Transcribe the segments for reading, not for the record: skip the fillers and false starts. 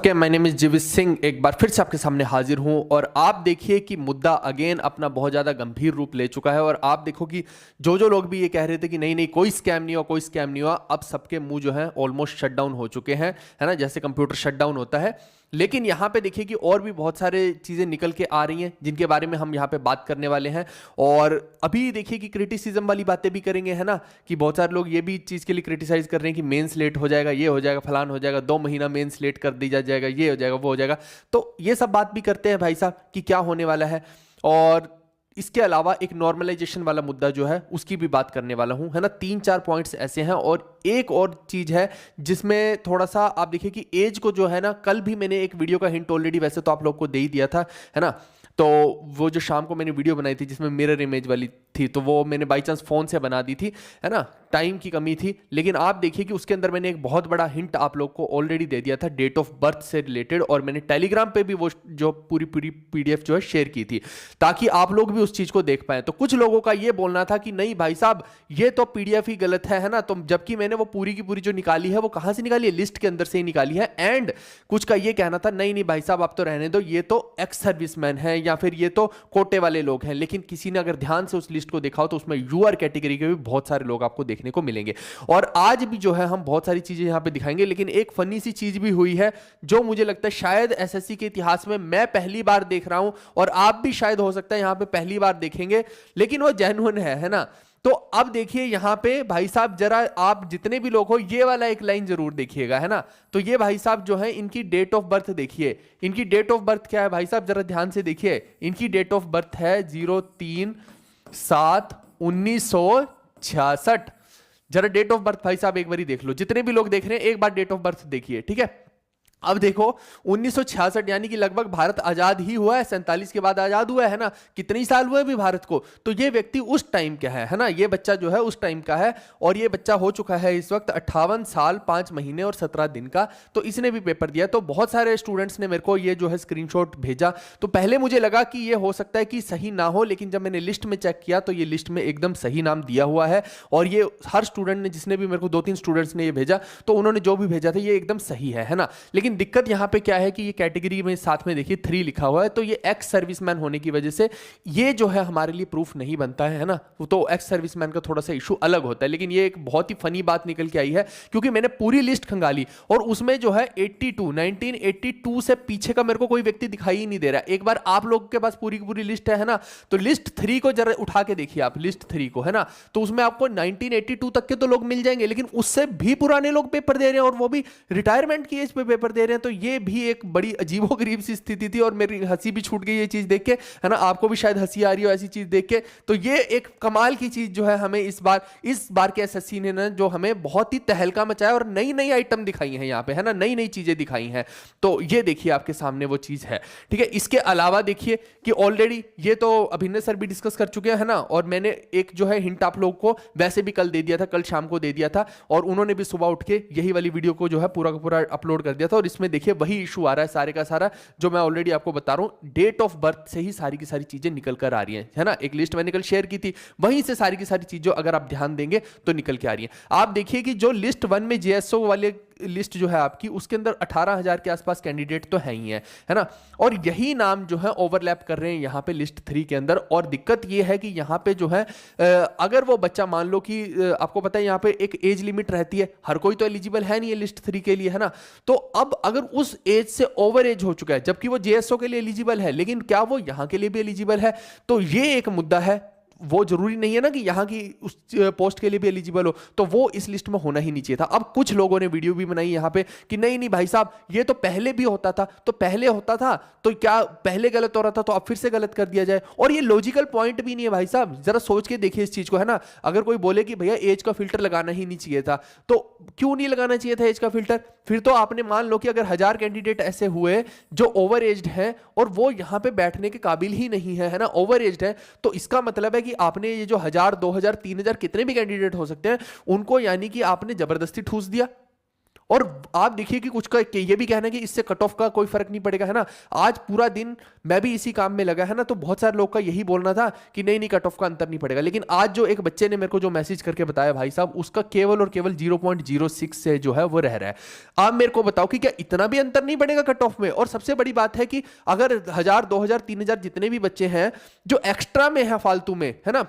Okay, my name is जीवित सिंह। एक बार फिर से आपके सामने हाजिर हूं और आप देखिए कि मुद्दा अगेन अपना बहुत ज़्यादा गंभीर रूप ले चुका है। और आप देखो कि जो जो लोग भी ये कह रहे थे कि नहीं नहीं कोई स्कैम नहीं हुआ, कोई स्कैम नहीं हुआ, अब सबके मुंह जो है ऑलमोस्ट शट डाउन हो चुके हैं, है ना, जैसे कंप्यूटर शट डाउन होता है। लेकिन यहाँ पे देखिए कि और भी बहुत सारे चीज़ें निकल के आ रही हैं जिनके बारे में हम यहाँ पे बात करने वाले हैं। और अभी देखिए कि क्रिटिसिज्म वाली बातें भी करेंगे, है ना, कि बहुत सारे लोग ये भी चीज़ के लिए क्रिटिसाइज कर रहे हैं कि मेंस लेट हो जाएगा, ये हो जाएगा, फलान हो जाएगा, 2 महीना मेंस लेट कर दी जाएगा, ये हो जाएगा, वो हो जाएगा। तो ये सब बात भी करते हैं भाई साहब कि क्या होने वाला है। और इसके अलावा एक नॉर्मलाइजेशन वाला मुद्दा जो है उसकी भी बात करने वाला हूं, है ना। 3-4 पॉइंट्स ऐसे हैं। और एक और चीज है जिसमें थोड़ा सा आप देखिए कि एज को जो है ना, कल भी मैंने एक वीडियो का हिंट ऑलरेडी वैसे तो आप लोग को दे ही दिया था, है ना। तो वो जो शाम को मैंने वीडियो बनाई थी जिसमें मिरर इमेज वाली थी, तो वो मैंने बाई चांस फोन से बना दी थी, है ना, टाइम की कमी थी। लेकिन आप देखिए कि उसके अंदर मैंने एक बहुत बड़ा हिंट आप लोग को ऑलरेडी दे दिया था डेट ऑफ बर्थ से रिलेटेड। और मैंने टेलीग्राम पे भी वो जो पूरी पूरी पीडीएफ जो है शेयर की थी ताकि आप लोग भी उस चीज को देख पाए। तो कुछ लोगों का ये बोलना था कि नहीं भाई साहब ये तो पीडीएफ ही गलत है ना। तो जबकि मैंने वो पूरी की पूरी जो निकाली है वो कहां से निकाली है, लिस्ट के अंदर से ही निकाली है। एंड कुछ का ये कहना था नहीं नहीं भाई साहब आप तो रहने दो, ये तो एक्स सर्विसमैन है या फिर ये तो कोटे वाले लोग हैं। लेकिन किसी ने अगर ध्यान से उस लिस्ट को देखा हो तो उसमें यूआर कैटेगरी के भी बहुत सारे लोग आपको देखने को मिलेंगे। और आज भी जो है हम बहुत सारी चीजें यहां पे दिखाएंगे। लेकिन एक फनी सी चीज भी हुई है जो मुझे लगता है शायद एसएससी के इतिहास में मैं पहली बार देख रहा हूं और आप भी शायद हो सकता है यहां पे पहली बार देखेंगे, लेकिन वो जेन्युइन है ना। तो अब देखिए यहां पे भाई साहब जरा आप जितने भी लोग हो ये वाला एक लाइन जरूर देखिएगा, है ना। तो ये भाई साहब जो है इनकी डेट ऑफ बर्थ देखिए। इनकी डेट ऑफ बर्थ क्या है भाई साहब, जरा ध्यान से देखिए। इनकी डेट ऑफ बर्थ है 03/7/1966। जरा डेट ऑफ बर्थ भाई साहब एक बार देख लो, जितने भी लोग देख रहे हैं एक बार डेट ऑफ बर्थ देखिए, ठीक है। अब देखो 1966 यानी कि लगभग भारत आजाद ही हुआ है, 47 के बाद आजाद हुआ है ना। कितने साल हुए अभी भारत को। तो ये व्यक्ति उस टाइम का है ना, ये बच्चा जो है उस टाइम का है। और ये बच्चा हो चुका है इस वक्त 58 साल 5 महीने और 17 दिन का। तो इसने भी पेपर दिया। तो बहुत सारे स्टूडेंट्स ने मेरे को ये जो है स्क्रीनशॉट भेजा। तो पहले मुझे लगा कि ये हो सकता है कि सही ना हो, लेकिन जब मैंने लिस्ट में चेक किया तो ये लिस्ट में एकदम सही नाम दिया हुआ है। और ये हर स्टूडेंट ने, जिसने भी मेरे को 2-3 स्टूडेंट्स ने ये भेजा, तो उन्होंने जो भी भेजा था ये एकदम सही है ना। लेकिन दिक्कत यहां पे क्या है कि ये कैटेगरी में साथ में देखिए 3 लिखा हुआ है। तो ये एक्स सर्विसमैन होने की वजह से ये जो है हमारे लिए प्रूफ नहीं बनता है ना। तो एक्स सर्विसमैन का थोड़ा सा इशू अलग होता है। लेकिन ये एक बहुत ही फनी बात निकल के आई है क्योंकि मैंने पूरी लिस्ट खंगाली और उसमें जो है 1982 से पीछे का मेरे को कोई व्यक्ति दिखाई ही नहीं दे रहा। एक बार आप लोग के पास पूरी की पूरी लिस्ट है ना, तो लिस्ट 3 को जरा उठा के देखिए आप, लिस्ट 3 को, है ना। तो उसमें आपको 1982 तक के तो लोग मिल जाएंगे, लेकिन उससे भी पुराने लोग पेपर दे रहे हैं और वो भी रिटायरमेंट की एज पे पेपर दे रहे हैं। तो ये भी एक बड़ी अजीबोगरीब सी स्थिति थी और मेरी हंसी भी छूट गई ये चीज देख के, है ना। आपको भी शायद हंसी आ रही हो ऐसी चीज देख के। तो ये एक कमाल की चीज जो है हमें इस बार के एसएससी ने ना जो हमें बहुत ही तहलका मचाया और नई नई आइटम दिखाई है यहाँ पे, है ना, नई नई चीजें दिखाई हैं। तो ये देखिए आपके सामने वो चीज है, ठीक है। इसके अलावा देखिए कि ऑलरेडी ये तो अभिनय सर भी डिस्कस कर चुके हैं, है ना। और मैंने एक जो है हिंट आप लोग को वैसे भी कल दे दिया था, कल शाम को दे दिया था। और उन्होंने भी सुबह उठ के यही वाली वीडियो को जो है पूरा का पूरा अपलोड कर दिया था। और इसमें देखिए वही इशू आ रहा है सारे का सारा जो मैं ऑलरेडी आपको बता रहा हूं। डेट ऑफ बर्थ से ही सारी की सारी चीजें निकल कर आ रही हैं, है ना। एक लिस्ट मैंने कल शेयर की थी, वहीं से सारी की सारी चीजें अगर आप ध्यान देंगे तो निकल के आ रही हैं। आप देखिए कि जो लिस्ट 1 में जेएसओ वाले लिस्ट जो है आपकी, उसके अंदर 18,000 के आसपास कैंडिडेट तो है ही है ना। और यही नाम जो है ओवरलैप कर रहे हैं यहाँ पे लिस्ट 3 के अंदर। और दिक्कत ये है कि यहाँ पे जो है अगर वो बच्चा मान लो कि आपको पता है यहाँ पे एक एज लिमिट रहती है, हर कोई तो एलिजिबल है नहीं है लिस्ट 3 के लिए, है ना। तो अब अगर उस एज से ओवर एज हो चुका है, जबकि वो जेएसओ के लिए एलिजिबल है, लेकिन क्या वो यहाँ के लिए भी एलिजिबल है, तो ये एक मुद्दा है। वो जरूरी नहीं है ना कि यहां की उस पोस्ट के लिए भी एलिजिबल हो, तो वो इस लिस्ट में होना ही नहीं चाहिए था। अब कुछ लोगों ने वीडियो भी बनाई यहां पे कि नहीं नहीं भाई साहब ये तो पहले भी होता था, तो पहले होता था तो क्या पहले गलत हो रहा था तो अब फिर से गलत कर दिया जाए। और ये लॉजिकल पॉइंट भी नहीं है भाई साहब, जरा सोच के देखिए इस चीज को, है ना। अगर कोई बोले कि भैया एज का फिल्टर लगाना ही नहीं चाहिए था, तो क्यों नहीं लगाना चाहिए था एज का फिल्टर। फिर तो आपने मान लो कि अगर 1000 कैंडिडेट ऐसे हुए जो ओवर एज्ड हैं और वो यहां पे बैठने के काबिल ही नहीं है ना, ओवर एज्ड है, तो इसका मतलब है कि आपने ये जो 1000 2000 3000 कितने भी कैंडिडेट हो सकते हैं उनको यानी कि आपने जबरदस्ती ठूस दिया। और आप देखिए कि कुछ का ये भी कहना है कि इससे कट ऑफ का कोई फर्क नहीं पड़ेगा, है ना। आज पूरा दिन मैं भी इसी काम में लगा, है ना, तो बहुत सारे लोग का यही बोलना था कि नहीं नहीं कट ऑफ का अंतर नहीं पड़ेगा। लेकिन आज जो एक बच्चे ने मेरे को जो मैसेज करके बताया भाई साहब, उसका केवल और केवल 0.06 से जो है वो रह रहा है। आप मेरे को बताओ कि क्या इतना भी अंतर नहीं पड़ेगा कट ऑफ में। और सबसे बड़ी बात है कि अगर 1000 2000 3000 जितने भी बच्चे हैं जो एक्स्ट्रा में है, फालतू में, है ना,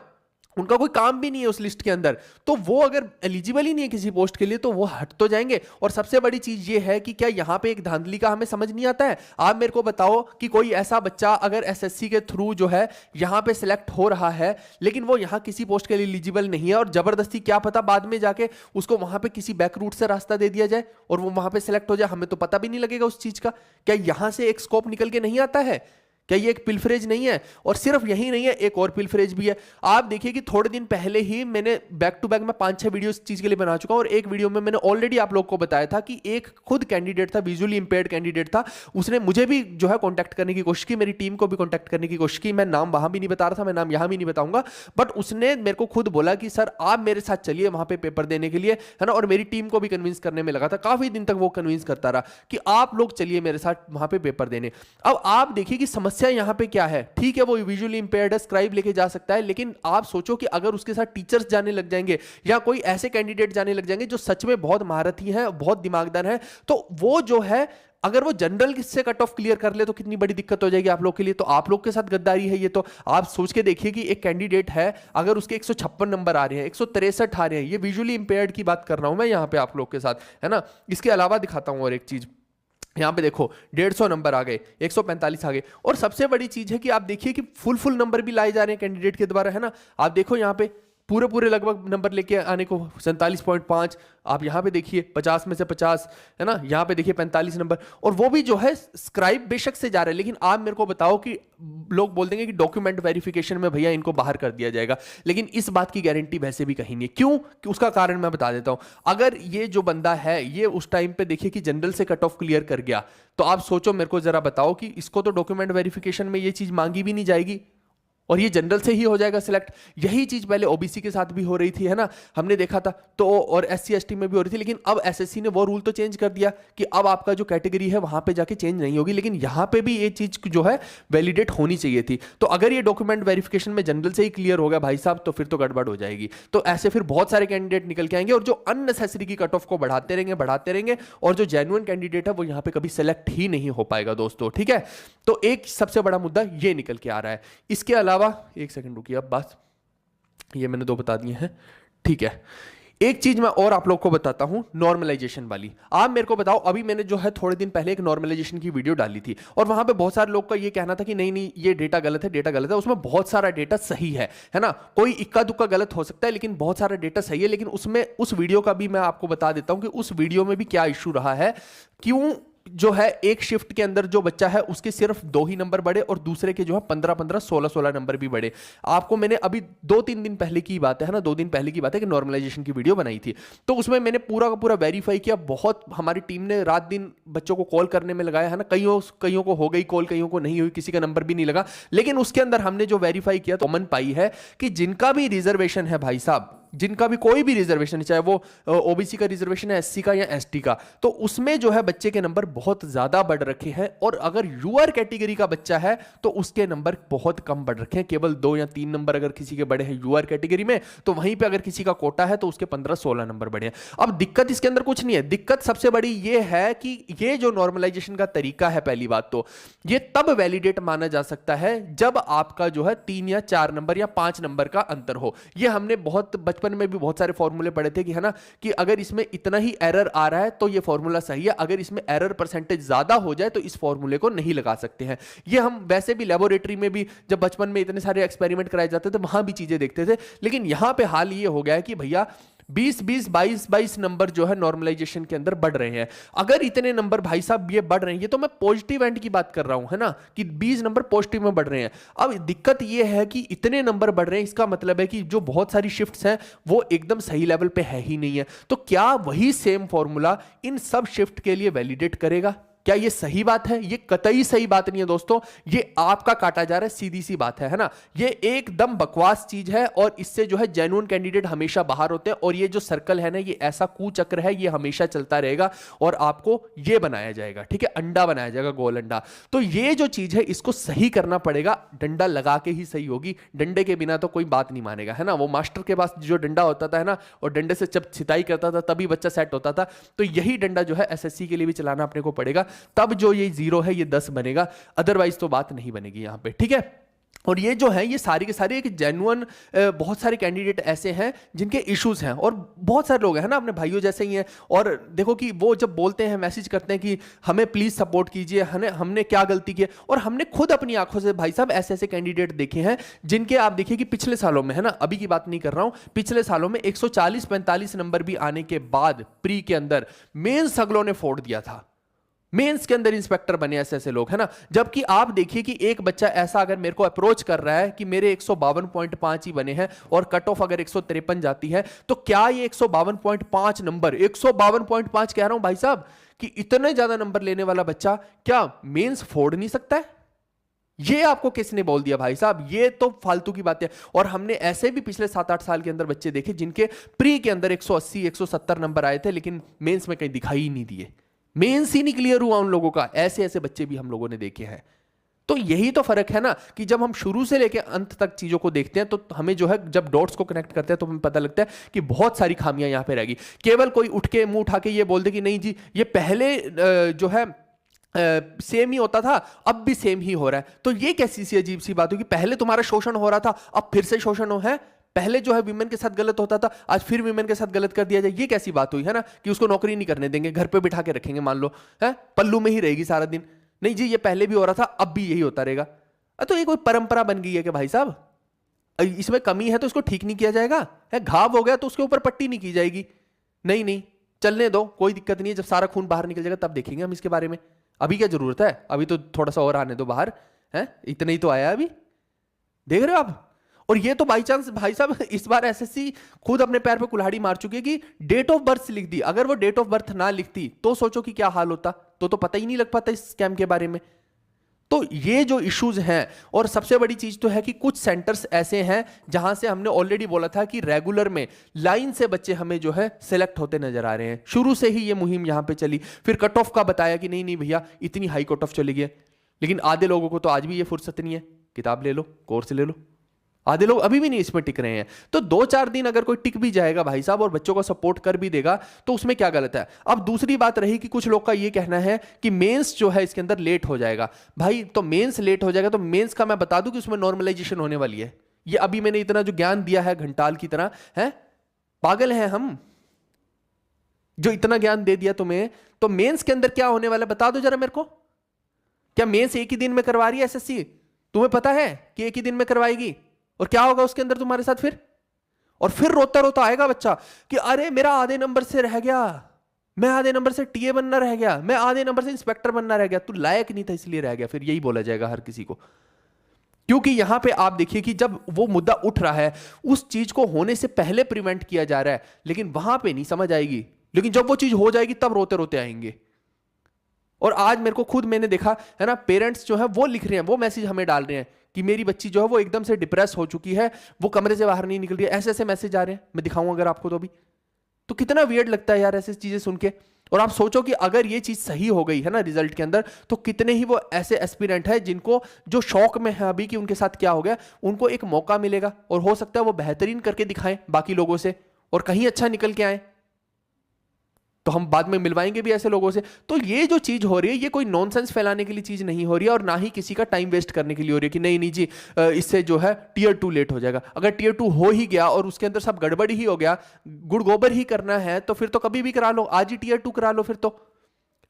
उनका कोई काम भी नहीं है उस लिस्ट के अंदर, तो वो अगर एलिजिबल ही नहीं है किसी पोस्ट के लिए तो वो हट तो जाएंगे। और सबसे बड़ी चीज ये है कि क्या यहां पे एक धांधली का हमें समझ नहीं आता है। आप मेरे को बताओ कि कोई ऐसा बच्चा अगर एसएससी के थ्रू जो है यहां पे सिलेक्ट हो रहा है, लेकिन वो यहां किसी पोस्ट के लिए एलिजिबल नहीं है, और जबरदस्ती क्या पता बाद में जाके उसको वहां पे किसी बैक रूट से रास्ता दे दिया जाए और वो वहां पे सिलेक्ट हो जाए, हमें तो पता भी नहीं लगेगा उस चीज का। क्या यहां से एक स्कोप निकल के नहीं आता है? क्या ये एक पिलफरेज नहीं है? और सिर्फ यही नहीं है, एक और पिलफरेज भी है। आप देखिए कि थोड़े दिन पहले ही मैंने बैक टू बैक में 5-6 वीडियो इस चीज के लिए बना चुका हूं, और एक वीडियो में मैंने ऑलरेडी आप लोग को बताया था कि एक खुद कैंडिडेट था, विजुअली इंपेयर्ड कैंडिडेट था, उसने मुझे भी जो है कॉन्टैक्ट करने की कोशिश की, मेरी टीम को भी कॉन्टैक्ट करने की कोशिश की। मैं नाम वहां भी नहीं बता रहा था, मैं नाम यहां भी नहीं बताऊंगा, बट उसने मेरे को खुद बोला कि सर आप मेरे साथ चलिए वहां पे पेपर देने के लिए, है ना। और मेरी टीम को भी कन्विंस करने में लगा था, काफी दिन तक वो कन्विंस करता रहा कि आप लोग चलिए मेरे साथ वहां पे पेपर देने। अब आप देखिए कि समस्या यहां पे क्या है। ठीक है, वो विजुअली इंपेयर्ड है, स्क्राइब लेके जा सकता है, लेकिन आप सोचो कि अगर उसके साथ टीचर्स जाने लग जाएंगे या कोई ऐसे कैंडिडेट जाने लग जाएंगे जो सच में बहुत महारथी हैं, बहुत दिमागदार हैं, तो वो जो है अगर वो जनरल से कट ऑफ क्लियर कर ले तो कितनी बड़ी दिक्कत हो जाएगी आप लोग के लिए। तो आप लोग के साथ गद्दारी है ये। तो आप सोच के देखिए कि एक कैंडिडेट है, अगर उसके 156 नंबर आ रहे हैं, 163 आ रहे हैं, ये विजुअली इंपेयर्ड की बात कर रहा हूं मैं यहां पे आप लोग के साथ, है ना। इसके अलावा दिखाता हूं और एक चीज, यहां पे देखो 150 नंबर आ गए, 145 आ गए। और सबसे बड़ी चीज है कि आप देखिए कि फुल नंबर भी लाए जा रहे हैं कैंडिडेट के द्वारा, है ना। आप देखो यहां पे पूरे लगभग नंबर लेके आने को 47.5, आप यहां पे देखिए 50 में से 50, है ना। यहां पे देखिए 45 नंबर, और वो भी जो है स्क्राइब बेशक से जा रहे हैं। लेकिन आप मेरे को बताओ कि लोग बोल देंगे कि डॉक्यूमेंट वेरिफिकेशन में भैया इनको बाहर कर दिया जाएगा, लेकिन इस बात की गारंटी वैसे भी कहीं नहीं। क्यों? कि उसका कारण मैं बता देता हूं। अगर ये जो बंदा है ये उस टाइम पे देखिए कि जनरल से कट ऑफ क्लियर कर गया, तो आप सोचो, मेरे को जरा बताओ कि इसको तो डॉक्यूमेंट वेरिफिकेशन में ये चीज मांगी भी नहीं जाएगी और ये जनरल से ही हो जाएगा सिलेक्ट। यही चीज पहले ओबीसी के साथ भी हो रही थी, है ना, हमने देखा था, तो और एससी एसटी में भी हो रही थी। लेकिन अब एसएससी ने वो रूल तो चेंज कर दिया कि अब आपका जो कैटेगरी है वहां पे जाके चेंज नहीं होगी, लेकिन यहां पे भी ये चीज जो है वैलिडेट होनी चाहिए थी। तो अगर ये डॉक्यूमेंट वेरिफिकेशन में जनरल से ही क्लियर हो गया भाई साहब, तो फिर तो गड़बड़ हो जाएगी। तो ऐसे फिर बहुत सारे कैंडिडेट निकल के आएंगे और जो अननेसेसरी की कट ऑफ को बढ़ाते रहेंगे, और जो जेन्युइन कैंडिडेट है वो यहां पे कभी सेलेक्ट ही नहीं हो पाएगा दोस्तों, ठीक है। तो एक सबसे बड़ा मुद्दा ये निकल के आ रहा है। इसके अलावा एक सेकंड रुकिए, अब बात ये मैंने 2 बता दिए हैं, ठीक है। एक चीज मैं और आप लोग को बताता हूं, नॉर्मलाइजेशन वाली। आप मेरे को बताओ, अभी मैंने जो है थोड़े दिन पहले एक नॉर्मलाइजेशन की वीडियो डाली थी, और वहां पे बहुत सारे लोग का ये कहना था कि नहीं नहीं ये डेटा गलत है, डेटा गलत है। उसमें बहुत सारा डेटा सही है ना। कोई इक्का दुक्का गलत हो सकता है, लेकिन बहुत सारा डेटा सही है। लेकिन उसमें उस वीडियो का भी मैं आपको बता देता हूं कि उस वीडियो में भी क्या इशू रहा है। क्यों जो है एक शिफ्ट के अंदर जो बच्चा है उसके सिर्फ 2 ही नंबर बढ़े और दूसरे के जो है 15-15 16-16 नंबर भी बढ़े। आपको मैंने अभी 2-3 दिन पहले की बात है ना, 2 दिन पहले की बात है कि नॉर्मलाइजेशन की वीडियो बनाई थी, तो उसमें मैंने पूरा का पूरा वेरीफाई किया। बहुत हमारी टीम ने रात दिन बच्चों को कॉल करने में लगाया, है ना। कईयों को हो गई कॉल, कईयों को नहीं हुई, किसी का नंबर भी नहीं लगा। लेकिन उसके अंदर हमने जो वेरीफाई किया तो कॉमन पाई है कि जिनका भी रिजर्वेशन है भाई साहब, जिनका भी कोई भी रिजर्वेशन, चाहे वो ओबीसी का रिजर्वेशन है, एससी का या एसटी का, तो उसमें जो है बच्चे के नंबर बहुत ज्यादा बढ़ रखे हैं। और अगर यूआर कैटेगरी का बच्चा है तो उसके नंबर बहुत कम बढ़ रखे हैं, केवल 2 या 3 नंबर अगर किसी के बड़े हैं यूआर कैटेगरी में, तो वहीं पे अगर किसी का कोटा है तो उसके 15-16 नंबर बढ़े हैं। अब दिक्कत इसके अंदर कुछ नहीं है, दिक्कत सबसे बड़ी ये है कि ये जो नॉर्मलाइजेशन का तरीका है, पहली बात तो ये तब वैलिडेट माना जा सकता है जब आपका जो है 3 या 4 नंबर या 5 नंबर का अंतर हो। ये हमने बहुत बचपन में भी बहुत सारे फॉर्मूले पढ़े थे कि, है ना, कि अगर इसमें इतना ही एरर आ रहा है तो ये फॉर्मूला सही है, अगर इसमें एरर परसेंटेज ज्यादा हो जाए तो इस फॉर्मूले को नहीं लगा सकते हैं। ये हम वैसे भी लेबोरेटरी में भी जब बचपन में इतने सारे एक्सपेरिमेंट कराए जाते थे वहां भी चीजें देखते थे। लेकिन यहां पे हाल ये हो गया है कि भैया 20-20, 22-22 नंबर जो है नॉर्मलाइजेशन के अंदर बढ़ रहे हैं। अगर इतने नंबर भाई साहब ये बढ़ रहे हैं, ये तो मैं पॉजिटिव एंड की बात कर रहा हूं, है ना, कि 20 नंबर पॉजिटिव में बढ़ रहे हैं। अब दिक्कत ये है कि इतने नंबर बढ़ रहे हैं, इसका मतलब है कि जो बहुत सारी शिफ्ट्स हैं वो एकदम सही लेवल पे है ही नहीं है। तो क्या वही सेम फॉर्मूला इन सब शिफ्ट के लिए वैलिडेट करेगा? क्या ये सही बात है? ये कतई सही बात नहीं है दोस्तों, ये आपका काटा जा रहा है, सीधी सी बात है ना। ये एकदम बकवास चीज है और इससे जो है जेन्युइन कैंडिडेट हमेशा बाहर होते हैं। और ये जो सर्कल है ना, ये ऐसा कुचक्र है, ये हमेशा चलता रहेगा और आपको ये बनाया जाएगा, ठीक है, अंडा बनाया जाएगा, गोल अंडा। तो ये जो चीज है इसको सही करना पड़ेगा, डंडा लगा के ही सही होगी, डंडे के बिना तो कोई बात नहीं मानेगा, है ना। वो मास्टर के पास जो डंडा होता था, है ना, और डंडे से जब छिताई करता था तभी बच्चा सेट होता था। तो यही डंडा जो है एसएससी के लिए भी चलाना अपने को पड़ेगा, तब जो ये 0 है ये 10 बनेगा, अदरवाइज तो बात नहीं बनेगी यहां पे, ठीक है। और ये जो है ये सारी के सारे एक जेन्युइन, बहुत सारे कैंडिडेट ऐसे हैं जिनके इश्यूज हैं, और बहुत सारे लोग हैं ना अपने भाइयों जैसे ही हैं। और देखो कि वो जब बोलते हैं, मैसेज करते हैं कि हमें प्लीज सपोर्ट कीजिए, हमने क्या गलती की है, और हमने खुद अपनी आंखों से भाई साहब ऐसे ऐसे कैंडिडेट देखे हैं जिनके आप देखिए कि पिछले सालों में, है ना, अभी की बात नहीं कर रहा हूं, पिछले सालों में 140-45 नंबर भी आने के बाद प्री के अंदर मेंस अगलों ने फोड़ दिया था, मेंस के अंदर इंस्पेक्टर बने ऐसे ऐसे लोग, है ना। जबकि आप देखिए कि एक बच्चा ऐसा अगर मेरे को अप्रोच कर रहा है कि मेरे 152.5 ही बने हैं और कट ऑफ अगर 153 जाती है, तो क्या ये 152.5 नंबर, 152.5 कह रहा हूं भाई साहब, कि इतने ज्यादा नंबर लेने वाला बच्चा क्या मेंस फोड़ नहीं सकता है? ये आपको किसने बोल दिया भाई साहब? ये तो फालतू की बात है। और हमने ऐसे भी पिछले 7-8 साल के अंदर बच्चे देखे जिनके प्री के अंदर 180-170 नंबर आए थे, लेकिन मेंस में कहीं दिखाई ही नहीं दिए, मेंस ही नहीं क्लियर हुआ उन लोगों का। ऐसे ऐसे बच्चे भी हम लोगों ने देखे हैं। तो यही तो फर्क है ना, कि जब हम शुरू से लेकर अंत तक चीजों को देखते हैं तो हमें जो है, जब डॉट्स को कनेक्ट करते हैं तो हमें पता लगता है कि बहुत सारी खामियां यहां पे रहेगी। केवल कोई उठ के मुंह उठा के ये बोल दे कि नहीं जी ये पहले जो है सेम ही होता था, अब भी सेम ही हो रहा है, तो ये कैसी सी अजीब सी बात होगी? पहले तुम्हारा शोषण हो रहा था, अब फिर से शोषण हो है। पहले जो है विमेन के साथ गलत होता था, आज फिर विमेन के साथ गलत कर दिया जाए, ये कैसी बात हुई, है ना। कि उसको नौकरी नहीं करने देंगे, घर पे बिठा के रखेंगे, मान लो, है पल्लू में ही रहेगी सारा दिन। नहीं जी ये पहले भी हो रहा था, अब भी यही होता रहेगा। तो ये कोई परंपरा बन गई है कि भाई साहब इसमें कमी है तो इसको ठीक नहीं किया जाएगा, है घाव हो गया तो उसके ऊपर पट्टी नहीं की जाएगी। नहीं नहीं, चलने दो, कोई दिक्कत नहीं है, जब सारा खून बाहर निकल जाएगा तब देखेंगे हम इसके बारे में। अभी क्या जरूरत है, अभी तो थोड़ा सा और आने दो बाहर, है इतना ही तो आया अभी, देख रहे हो आप। और ये तो बाई चांस भाई साहब इस बार एसएससी खुद अपने पैर पे कुल्हाड़ी मार चुकी है कि डेट ऑफ बर्थ लिख दी। अगर वो डेट ऑफ बर्थ ना लिखती तो सोचो कि क्या हाल होता, तो पता ही नहीं लग पाता इस स्कैम के बारे में। तो ये जो इश्यूज हैं, और सबसे बड़ी चीज तो है कि कुछ सेंटर्स ऐसे हैं जहां से हमने ऑलरेडी बोला था कि रेगुलर में लाइन से बच्चे हमें जो है सिलेक्ट होते नजर आ रहे हैं। शुरू से ही ये मुहिम यहां पे चली। फिर कट ऑफ का बताया कि नहीं नहीं भैया इतनी हाई कट ऑफ चली गई, लेकिन आधे लोगों को तो आज भी ये फुर्सत नहीं है, किताब ले लो, कोर्स ले लो। आधे लोग अभी भी नहीं इसमें टिक रहे हैं। तो 2-4 दिन अगर कोई टिक भी जाएगा भाई साहब और बच्चों को सपोर्ट कर भी देगा तो उसमें क्या गलत है। अब दूसरी बात रही कि कुछ लोग का ये कहना है कि मेंस जो है इसके अंदर लेट हो जाएगा। भाई तो मेंस लेट हो जाएगा तो मेंस का मैं बता दूं कि उसमें नॉर्मलाइजेशन होने वाली है। ये अभी मैंने इतना जो ज्ञान दिया है घंटाल की तरह, है पागल हैं हम जो इतना ज्ञान दे दिया तुम्हें। तो मेंस के अंदर क्या होने वाला बता दो जरा मेरे को। क्या मेंस एक ही दिन में करवा रही है एसएससी? तुम्हें पता है कि एक ही दिन में करवाएगी? और क्या होगा उसके अंदर तुम्हारे साथ फिर? और फिर रोता रोता आएगा बच्चा कि अरे मेरा आधे नंबर से रह गया, मैं आधे नंबर से टीए बनना रह गया, मैं आधे नंबर से इंस्पेक्टर बनना रह गया, तू लायक नहीं था इसलिए रह गया। फिर यही बोला जाएगा हर किसी को। क्योंकि यहां पे आप देखिए कि जब वो मुद्दा उठ रहा है उस चीज को होने से पहले प्रिवेंट किया जा रहा है, लेकिन वहां पे नहीं समझ आएगी, लेकिन जब वो चीज हो जाएगी तब रोते रोते आएंगे। और आज मेरे को खुद मैंने देखा है ना, पेरेंट्स जो है वो लिख रहे हैं, वो मैसेज हमें डाल रहे हैं कि मेरी बच्ची जो है वो एकदम से डिप्रेस हो चुकी है, वो कमरे से बाहर नहीं निकल रही है। ऐसे ऐसे मैसेज आ रहे हैं, मैं दिखाऊं अगर आपको तो भी। तो कितना वियर्ड लगता है यार ऐसी चीजें सुन के। और आप सोचो कि अगर ये चीज सही हो गई है ना रिजल्ट के अंदर, तो कितने ही वो ऐसे एस्पिरेंट है जिनको जो शौक में है अभी कि उनके साथ क्या हो गया, उनको एक मौका मिलेगा और हो सकता है वो बेहतरीन करके दिखाएं बाकी लोगों से और कहीं अच्छा निकल के आए। तो हम बाद में मिलवाएंगे भी ऐसे लोगों से। तो ये जो चीज हो रही है ये कोई नॉनसेंस फैलाने के लिए चीज नहीं हो रही है और ना ही किसी का टाइम वेस्ट करने के लिए हो रही है कि नहीं नहीं जी इससे जो है टियर 2 लेट हो जाएगा। अगर टियर 2 हो ही गया और उसके अंदर सब गड़बड़ ही हो गया, गुड़ गोबर ही करना है, तो फिर तो कभी भी करा लो, आज ही टियर 2 करा लो फिर तो।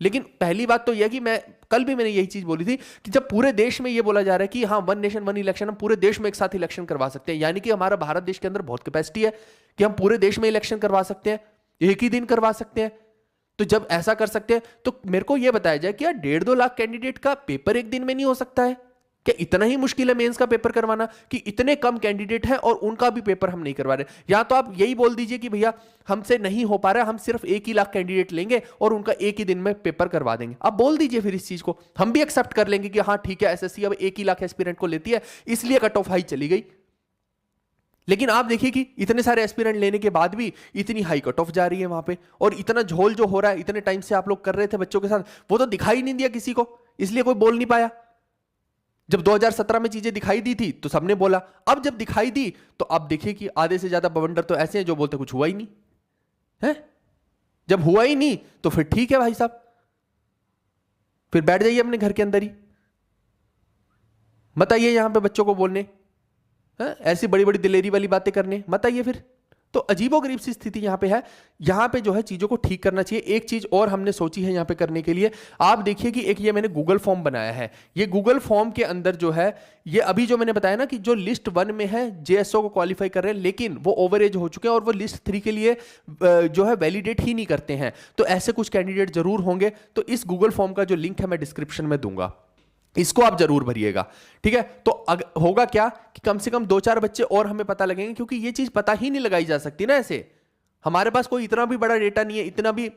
लेकिन पहली बात तो यह कि मैं कल भी मैंने यही चीज बोली थी कि जब पूरे देश में यह बोला जा रहा है कि हाँ 1 नेशन 1 इलेक्शन, हम पूरे देश में एक साथ इलेक्शन करवा सकते हैं, यानी कि हमारा भारत देश के अंदर बहुत कैपेसिटी है कि हम पूरे देश में इलेक्शन करवा सकते हैं, एक ही दिन करवा सकते हैं। तो जब ऐसा कर सकते हैं तो मेरे को यह बताया जाए कि यार 1.5-2 लाख कैंडिडेट का पेपर एक दिन में नहीं हो सकता है? क्या इतना ही मुश्किल है मेंस का पेपर करवाना कि इतने कम कैंडिडेट हैं और उनका भी पेपर हम नहीं करवा रहे? या तो आप यही बोल दीजिए कि भैया हमसे नहीं हो पा रहा, हम सिर्फ 1 ही लाख कैंडिडेट लेंगे और उनका एक ही दिन में पेपर करवा देंगे। आप बोल दीजिए फिर इस चीज को, हम भी एक्सेप्ट कर लेंगे कि हाँ ठीक है, एसएससी अब 1 ही लाख एस्पिरेंट को लेती है इसलिए कट ऑफ हाई चली गई। लेकिन आप देखिए कि इतने सारे एस्पिरेंट लेने के बाद भी इतनी हाई कट ऑफ जा रही है वहां पे, और इतना झोल जो हो रहा है इतने टाइम से आप लोग कर रहे थे बच्चों के साथ, वो तो दिखाई नहीं दिया किसी को, इसलिए कोई बोल नहीं पाया। जब 2017 में चीजें दिखाई दी थी तो सबने बोला, अब जब दिखाई दी तो अब देखिए कि आधे से ज्यादा बवंडर तो ऐसे हैं जो बोलते कुछ हुआ ही नहीं है। जब हुआ ही नहीं तो फिर ठीक है भाई साहब, फिर बैठ जाइए अपने घर के अंदर ही, मत आइए यहां पे बच्चों को बोलने, ऐसी बड़ी बड़ी दिलेरी वाली बातें करने मत आइए फिर। तो अजीबोगरीब सी स्थिति यहां पे है। यहां पे जो है चीजों को ठीक करना चाहिए। एक चीज और हमने सोची है यहां पे करने के लिए, आप देखिए कि एक ये मैंने गूगल फॉर्म बनाया है। ये गूगल फॉर्म के अंदर जो है, ये अभी जो मैंने बताया ना कि जो लिस्ट 1 में है जेएसओ को क्वालिफाई कर रहे हैं लेकिन वो ओवर एज हो चुके हैं और वो लिस्ट 3 के लिए जो है वैलिडेट ही नहीं करते हैं, तो ऐसे कुछ कैंडिडेट जरूर होंगे। तो इस गूगल फॉर्म का जो लिंक है मैं डिस्क्रिप्शन में दूंगा, इसको आप जरूर भरिएगा, ठीक है। तो होगा क्या कि कम से कम 2-4 बच्चे और हमें पता लगेंगे, क्योंकि ये चीज पता ही नहीं लगाई जा सकती ना ऐसे। हमारे पास कोई इतना भी बड़ा डेटा नहीं है, इतना भी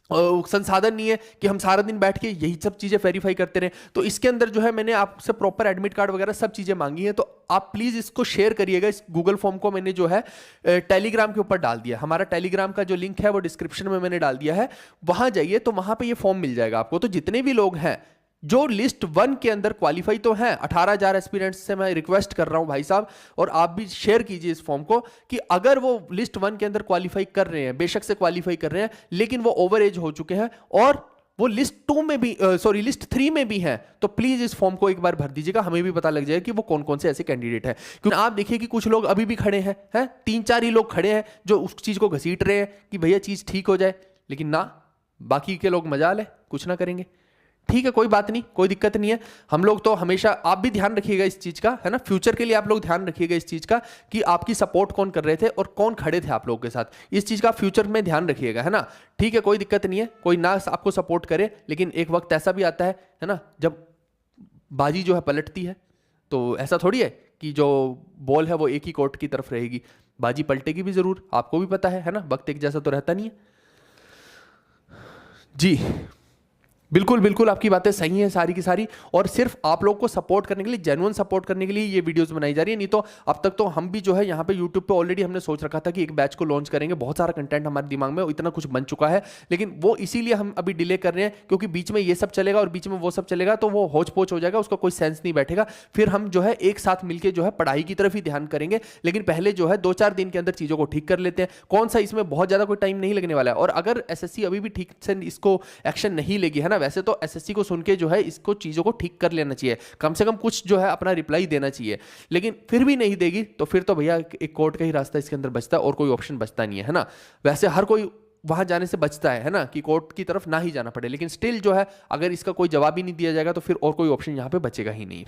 संसाधन नहीं है कि हम सारा दिन बैठ के यही सब चीजें वेरीफाई करते रहे। तो इसके अंदर जो है मैंने आपसे प्रॉपर एडमिट कार्ड वगैरह सब चीजें मांगी हैं, तो आप प्लीज इसको शेयर करिएगा। इस गूगल फॉर्म को मैंने जो है टेलीग्राम के ऊपर डाल दिया, हमारा टेलीग्राम का जो लिंक है वो डिस्क्रिप्शन में मैंने डाल दिया है, वहां जाइए तो वहां पर ये फॉर्म मिल जाएगा आपको। तो जितने भी लोग हैं जो लिस्ट 1 के अंदर क्वालिफाई तो हैं, 18,000 एस्पिरेंट्स से मैं रिक्वेस्ट कर रहा हूं भाई साहब, और आप भी शेयर कीजिए इस फॉर्म को, कि अगर वो लिस्ट 1 के अंदर क्वालिफाई कर रहे हैं, बेशक से क्वालिफाई कर रहे हैं, लेकिन वो ओवर एज हो चुके हैं और वो लिस्ट 2 में भी लिस्ट 3 में भी हैं, तो प्लीज इस फॉर्म को एक बार भर दीजिएगा, हमें भी पता लग जाएगा कि वो कौन कौन से ऐसे कैंडिडेट हैं। क्योंकि आप देखिए कि कुछ लोग अभी भी खड़े हैं, 3-4 ही लोग खड़े हैं जो उस चीज को घसीट रहे हैं कि भैया चीज ठीक हो जाए, लेकिन ना, बाकी के लोग मजाल है कुछ ना करेंगे। ठीक है, कोई बात नहीं, कोई दिक्कत नहीं है। हम लोग तो हमेशा, आप भी ध्यान रखिएगा इस चीज का, है ना, फ्यूचर के लिए आप लोग ध्यान रखिएगा इस चीज का कि आपकी सपोर्ट कौन कर रहे थे और कौन खड़े थे आप लोगों के साथ, इस चीज का फ्यूचर में ध्यान रखिएगा, है ना। ठीक है, कोई दिक्कत नहीं है, कोई ना आपको सपोर्ट करे, लेकिन एक वक्त ऐसा भी आता है ना, जब बाजी जो है पलटती है, तो ऐसा थोड़ी है कि जो बॉल है वो एक ही कोर्ट की तरफ रहेगी, बाजी पलटेगी भी जरूर, आपको भी पता है ना, वक्त एक जैसा तो रहता नहीं है जी। बिल्कुल बिल्कुल आपकी बातें सही हैं सारी की सारी, और सिर्फ आप लोग को सपोर्ट करने के लिए, जेन्युइन सपोर्ट करने के लिए ये वीडियोस बनाई जा रही है। नहीं तो अब तक तो हम भी जो है यहाँ पे यूट्यूब पे ऑलरेडी हमने सोच रखा था कि एक बैच को लॉन्च करेंगे, बहुत सारा कंटेंट हमारे दिमाग में इतना कुछ बन चुका है, लेकिन वो इसीलिए हम अभी डिले कर रहे हैं क्योंकि बीच में ये सब चलेगा और बीच में वो सब चलेगा, तो वो होच पोच हो जाएगा, उसका कोई सेंस नहीं बैठेगा। फिर हम जो है एक साथ मिलकर जो है पढ़ाई की तरफ ही ध्यान करेंगे, लेकिन पहले जो है 2-4 दिन के अंदर चीजों को ठीक कर लेते हैं। कौन सा इसमें बहुत ज्यादा कोई टाइम नहीं लगने वाला है, और अगर एसएससी अभी भी ठीक से इसको एक्शन नहीं लेगी, है ना, वैसे तो एसएससी को सुन के जो है इसको चीजों को ठीक कर लेना चाहिए, कम से कम कुछ जो है अपना रिप्लाई देना चाहिए, लेकिन फिर भी नहीं देगी तो फिर तो भैया एक कोर्ट का ही रास्ता इसके अंदर बचता है और कोई ऑप्शन बचता नहीं है ना। वैसे हर कोई वहां जाने से बचता है ना, कि कोर्ट की तरफ ना ही जाना पड़े, लेकिन स्टिल जो है अगर इसका कोई जवाब ही नहीं दिया जाएगा तो फिर और कोई ऑप्शन यहां पे बचेगा ही नहीं।